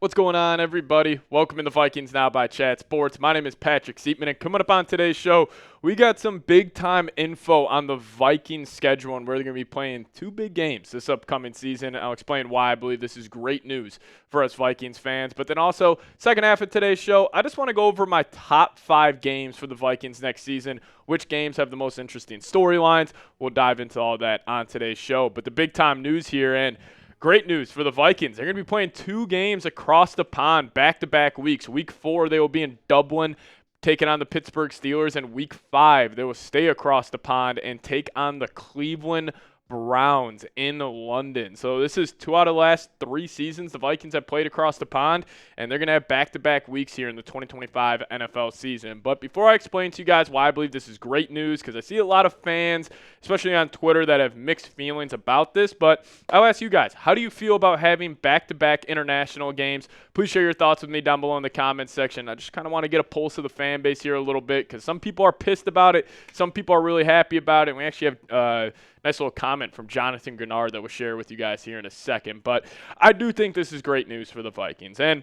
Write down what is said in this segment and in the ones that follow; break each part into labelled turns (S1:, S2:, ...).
S1: What's going on, everybody? Welcome to the Vikings Now by Chat Sports. My name is Patrick Siepman, and coming up on today's show, we got some big-time info on the Vikings schedule, and we're going to be playing two big games this upcoming season. I'll explain why I believe this is great news for us Vikings fans. But then also, second half of today's show, I just want to go over my top 5 games for the Vikings next season, which games have the most interesting storylines. We'll dive into all that on today's show. But the big-time news here, and great news for the Vikings. They're going to be playing 2 games across the pond back-to-back weeks. Week 4, they will be in Dublin taking on the Pittsburgh Steelers. And Week 5, they will stay across the pond and take on the Cleveland Browns in London. So this is 2 out of the last 3 seasons the Vikings have played across the pond, and they're going to have back-to-back weeks here in the 2025 NFL season. But before I explain to you guys why I believe this is great news, because I see a lot of fans, especially on Twitter, that have mixed feelings about this, but I'll ask you guys, how do you feel about having back-to-back international games? Please share your thoughts with me down below in the comments section. I just kind of want to get a pulse of the fan base here a little bit, because some people are pissed about it, some people are really happy about it, and we actually have nice little comment from Jonathan Grenard that we'll share with you guys here in a second. But I do think this is great news for the Vikings. And,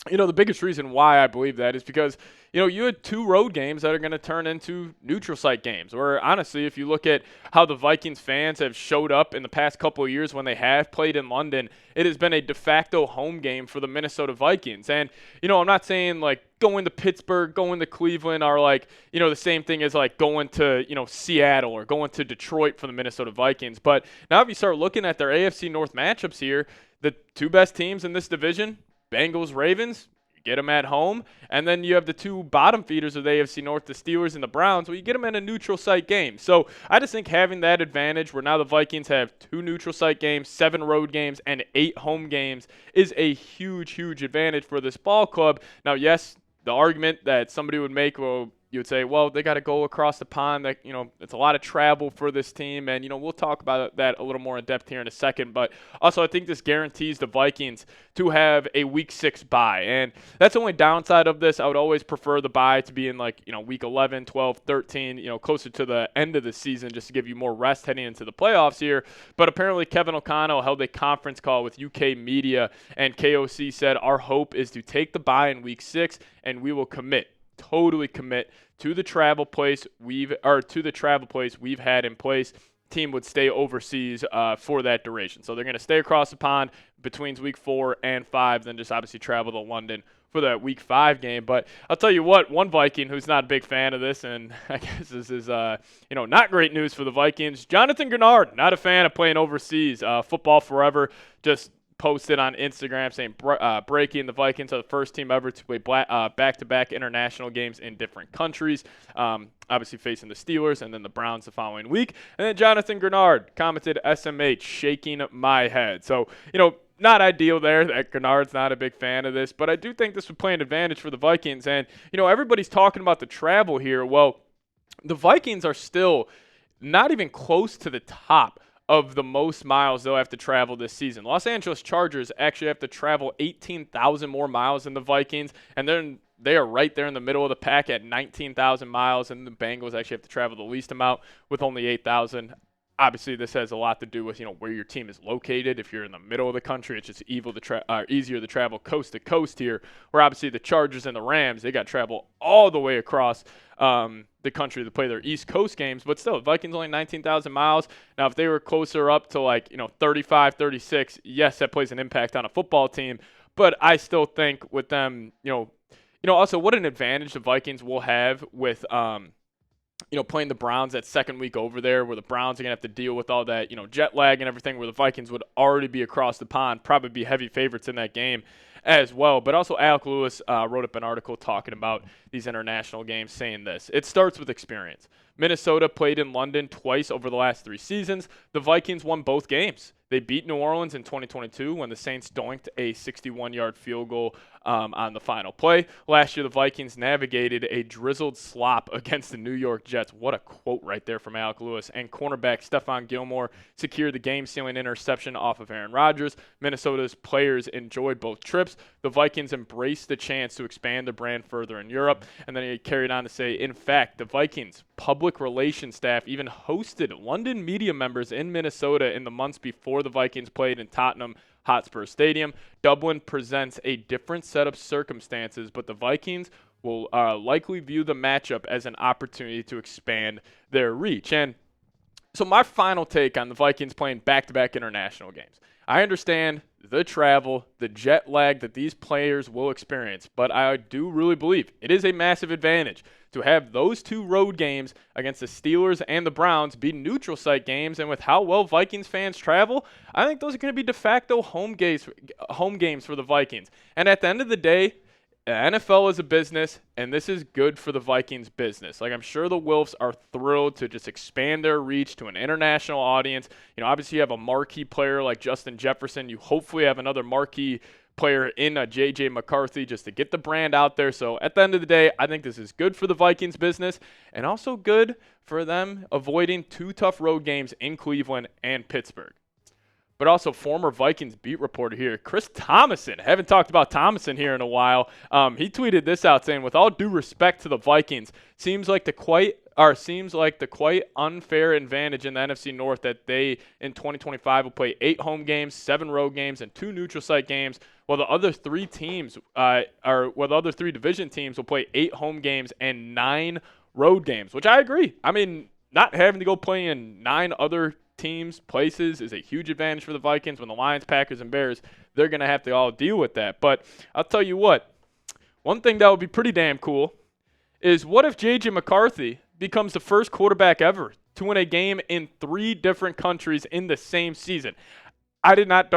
S1: the biggest reason why I believe that is because, you had 2 road games that are going to turn into neutral site games. Or honestly, if you look at how the Vikings fans have showed up in the past couple of years when they have played in London, it has been a de facto home game for the Minnesota Vikings. And, I'm not saying like going to Pittsburgh, going to Cleveland are like, the same thing as like going to, Seattle or going to Detroit for the Minnesota Vikings. But now if you start looking at their AFC North matchups here, the 2 best teams in this division, Bengals, Ravens, get them at home. And then you have the 2 bottom feeders of the AFC North, the Steelers and the Browns. Well, you get them in a neutral site game. So I just think having that advantage where now the Vikings have 2 neutral site games, 7 road games, and 8 home games is a huge, huge advantage for this ball club. Now, yes, the argument that somebody would make, well, you would say, well, they got to go across the pond. That it's a lot of travel for this team, and we'll talk about that a little more in depth here in a second. But also, I think this guarantees the Vikings to have a Week 6 bye, and that's the only downside of this. I would always prefer the bye to be in Week 11, 12, 13, closer to the end of the season, just to give you more rest heading into the playoffs here. But apparently, Kevin O'Connell held a conference call with UK media, and KOC said, "Our hope is to take the bye in Week 6, and we will totally commit to the travel place we've had in place." Team would stay overseas for that duration. So they're going to stay across the pond between Week 4 and 5, then just obviously travel to London for that Week 5 game. But I'll tell you what, one Viking who's not a big fan of this, and I guess this is not great news for the Vikings, Jonathan Grenard, not a fan of playing overseas. Football Forever just posted on Instagram saying breaking, the Vikings are the first team ever to play back-to-back international games in different countries, obviously facing the Steelers and then the Browns the following week. And then Jonathan Grenard commented, "SMH, shaking my head." So, not ideal there that Grenard's not a big fan of this, but I do think this would play an advantage for the Vikings. And, everybody's talking about the travel here. Well, the Vikings are still not even close to the top of the most miles they'll have to travel this season. Los Angeles Chargers actually have to travel 18,000 more miles than the Vikings, and then they are right there in the middle of the pack at 19,000 miles, and the Bengals actually have to travel the least amount with only 8,000. Obviously, this has a lot to do with where your team is located. If you're in the middle of the country, it's just easier to travel coast to coast here. Where obviously the Chargers and the Rams, they got to travel all the way across the country to play their East Coast games. But still, Vikings only 19,000 miles. Now, if they were closer up to 35, 36, yes, that plays an impact on a football team. But I still think with them, also what an advantage the Vikings will have with playing the Browns that second week over there, where the Browns are going to have to deal with all that, jet lag and everything, where the Vikings would already be across the pond, probably be heavy favorites in that game as well. But also Alec Lewis wrote up an article talking about these international games, saying this: "It starts with experience. Minnesota played in London twice over the last 3 seasons. The Vikings won both games. They beat New Orleans in 2022 when the Saints doinked a 61-yard field goal on the final play. Last year, the Vikings navigated a drizzled slop against the New York Jets." What a quote right there from Alec Lewis. "And cornerback Stephon Gilmore secured the game-sealing interception off of Aaron Rodgers. Minnesota's players enjoyed both trips. The Vikings embraced the chance to expand the brand further in Europe." And then he carried on to say, "In fact, the Vikings public relations staff even hosted London media members in Minnesota in the months before the Vikings played in Tottenham Hotspur Stadium. Dublin presents a different set of circumstances, but the Vikings will likely view the matchup as an opportunity to expand their reach. And so my final take on the Vikings playing back-to-back international games. I understand the travel, the jet lag that these players will experience, but I do really believe it is a massive advantage to have those two road games against the Steelers and the Browns be neutral site games. And with how well Vikings fans travel, I think those are going to be de facto home games for the Vikings. And at the end of the day, the NFL is a business, and this is good for the Vikings business. Like, I'm sure the Wilfs are thrilled to just expand their reach to an international audience. You know, obviously you have a marquee player like Justin Jefferson. You hopefully have another marquee player in J.J. McCarthy just to get the brand out there. So at the end of the day, I think this is good for the Vikings business and also good for them avoiding two tough road games in Cleveland and Pittsburgh. But also former Vikings beat reporter here, Chris Thomason. Haven't talked about Thomason here in a while. He tweeted this out saying, with all due respect to the Vikings, seems like the quite unfair advantage in the NFC North that they in 2025 will play 8 home games, 7 road games, and 2 neutral site games, while the other 3 division teams will play 8 home games and 9 road games, which I agree. I mean, not having to go play in 9 other teams, places is a huge advantage for the Vikings. When the Lions, Packers, and Bears, they're going to have to all deal with that. But I'll tell you what, one thing that would be pretty damn cool is what if J.J. McCarthy becomes the first quarterback ever to win a game in 3 different countries in the same season? I did not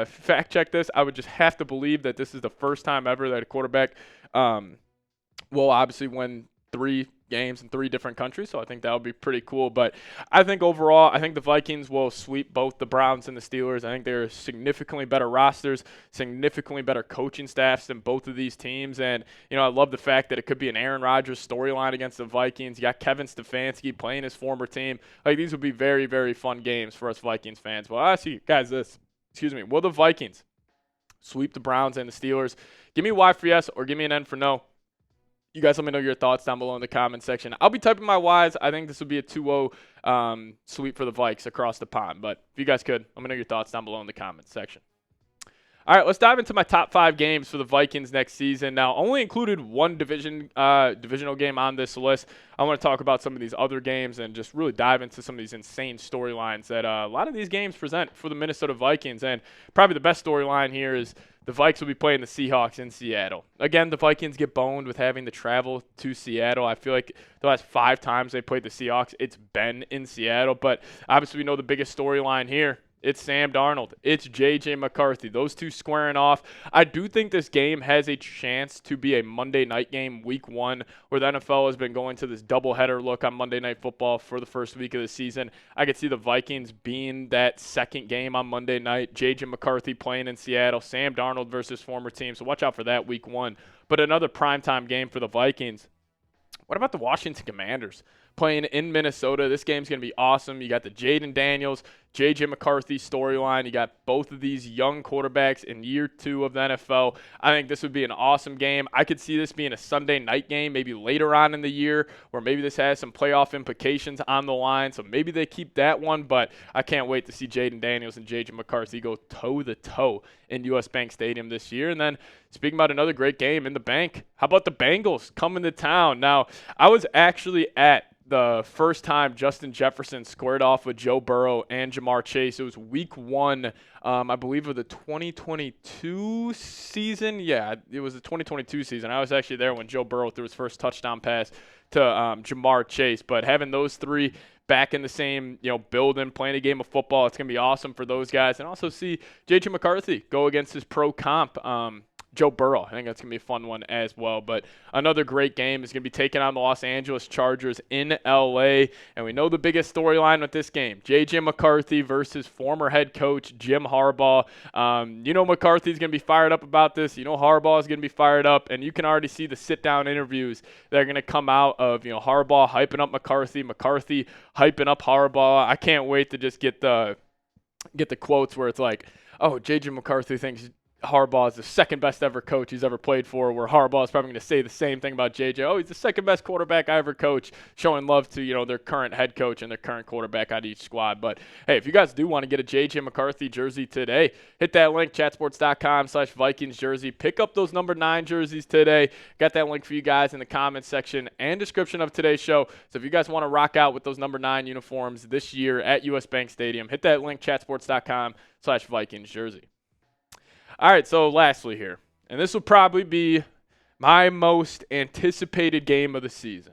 S1: fact check this. I would just have to believe that this is the first time ever that a quarterback will obviously win 3 games in 3 different countries, so I think that would be pretty cool. But I think overall, I think the Vikings will sweep both the Browns and the Steelers. I think they're significantly better rosters, significantly better coaching staffs than both of these teams. And, you know, I love the fact that it could be an Aaron Rodgers storyline against the Vikings. You got Kevin Stefanski playing his former team. Like, these would be very, very fun games for us Vikings fans. Well, I ask you guys this. Will the Vikings sweep the Browns and the Steelers? Give me Y for yes or give me an N for no. You guys let me know your thoughts down below in the comment section. I'll be typing my Ys. I think this would be a 2-0 sweep for the Vikes across the pond. But if you guys could, let me know your thoughts down below in the comments section. All right, let's dive into my top 5 games for the Vikings next season. Now, only included one divisional game on this list. I want to talk about some of these other games and just really dive into some of these insane storylines that a lot of these games present for the Minnesota Vikings. And probably the best storyline here is the Vikes will be playing the Seahawks in Seattle. Again, the Vikings get boned with having to travel to Seattle. I feel like the last 5 times they played the Seahawks, it's been in Seattle. But obviously we know the biggest storyline here. It's Sam Darnold. It's J.J. McCarthy. Those two squaring off. I do think this game has a chance to be a Monday night game, week 1, where the NFL has been going to this doubleheader look on Monday Night Football for the first week of the season. I could see the Vikings being that second game on Monday night. J.J. McCarthy playing in Seattle. Sam Darnold versus former team. So watch out for that week 1. But another primetime game for the Vikings. What about the Washington Commanders playing in Minnesota? This game's going to be awesome. You got the Jaden Daniels, J.J. McCarthy storyline. You got both of these young quarterbacks in year 2 of the NFL. I think this would be an awesome game. I could see this being a Sunday night game, maybe later on in the year, or maybe this has some playoff implications on the line. So maybe they keep that one, but I can't wait to see Jaden Daniels and J.J. McCarthy go toe-to-toe in U.S. Bank Stadium this year. And then speaking about another great game in the bank, how about the Bengals coming to town? Now, I was actually at the first time Justin Jefferson squared off with Joe Burrow and Jamar Chase. It was week 1, I believe, of the 2022 season. Yeah, it was the 2022 season. I was actually there when Joe Burrow threw his first touchdown pass to Jamar Chase. But having those 3 back in the same, building, playing a game of football, it's going to be awesome for those guys. And also see J.J. McCarthy go against his pro comp, Joe Burrow. I think that's going to be a fun one as well. But another great game is going to be taking on the Los Angeles Chargers in L.A. And we know the biggest storyline with this game, J.J. McCarthy versus former head coach Jim Harbaugh. McCarthy's going to be fired up about this. Harbaugh is going to be fired up. And you can already see the sit-down interviews that are going to come out of, Harbaugh hyping up McCarthy, McCarthy hyping up Harbaugh. I can't wait to just get the quotes where it's like, oh, J.J. McCarthy thinks Harbaugh is the second best ever coach he's ever played for, where Harbaugh is probably going to say the same thing about JJ. Oh, he's the second best quarterback I ever coached, showing love to, their current head coach and their current quarterback on each squad. But, hey, if you guys do want to get a JJ McCarthy jersey today, hit that link, chatsports.com/Vikings jersey. Pick up those number 9 jerseys today. Got that link for you guys in the comments section and description of today's show. So if you guys want to rock out with those number 9 uniforms this year at US Bank Stadium, hit that link, chatsports.com/Vikings jersey. All right, so lastly here, and this will probably be my most anticipated game of the season,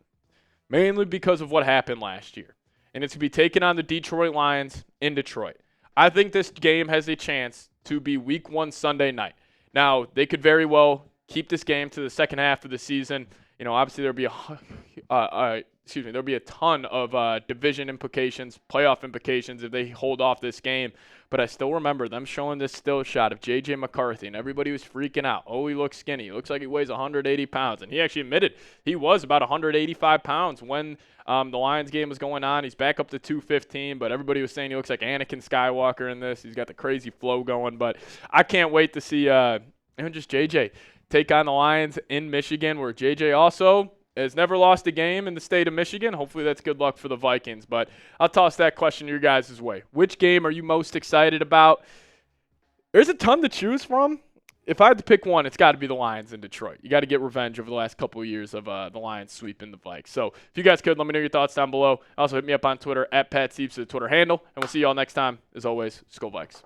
S1: mainly because of what happened last year. And it's going to be taking on the Detroit Lions in Detroit. I think this game has a chance to be Week 1 Sunday night. Now, they could very well keep this game to the second half of the season. Obviously there'll be a ton of division implications, playoff implications if they hold off this game. But I still remember them showing this still shot of J.J. McCarthy, and everybody was freaking out. Oh, he looks skinny. He looks like he weighs 180 pounds. And he actually admitted he was about 185 pounds when the Lions game was going on. He's back up to 215, but everybody was saying he looks like Anakin Skywalker in this. He's got the crazy flow going. But I can't wait to see just J.J. take on the Lions in Michigan, where J.J. also has never lost a game in the state of Michigan. Hopefully that's good luck for the Vikings. But I'll toss that question your guys' way. Which game are you most excited about? There's a ton to choose from. If I had to pick one, it's got to be the Lions in Detroit. You got to get revenge over the last couple of years of the Lions sweeping the Vikes. So if you guys could, let me know your thoughts down below. Also hit me up on Twitter, @PatSieps, the Twitter handle. And we'll see you all next time. As always, Skol Vikes.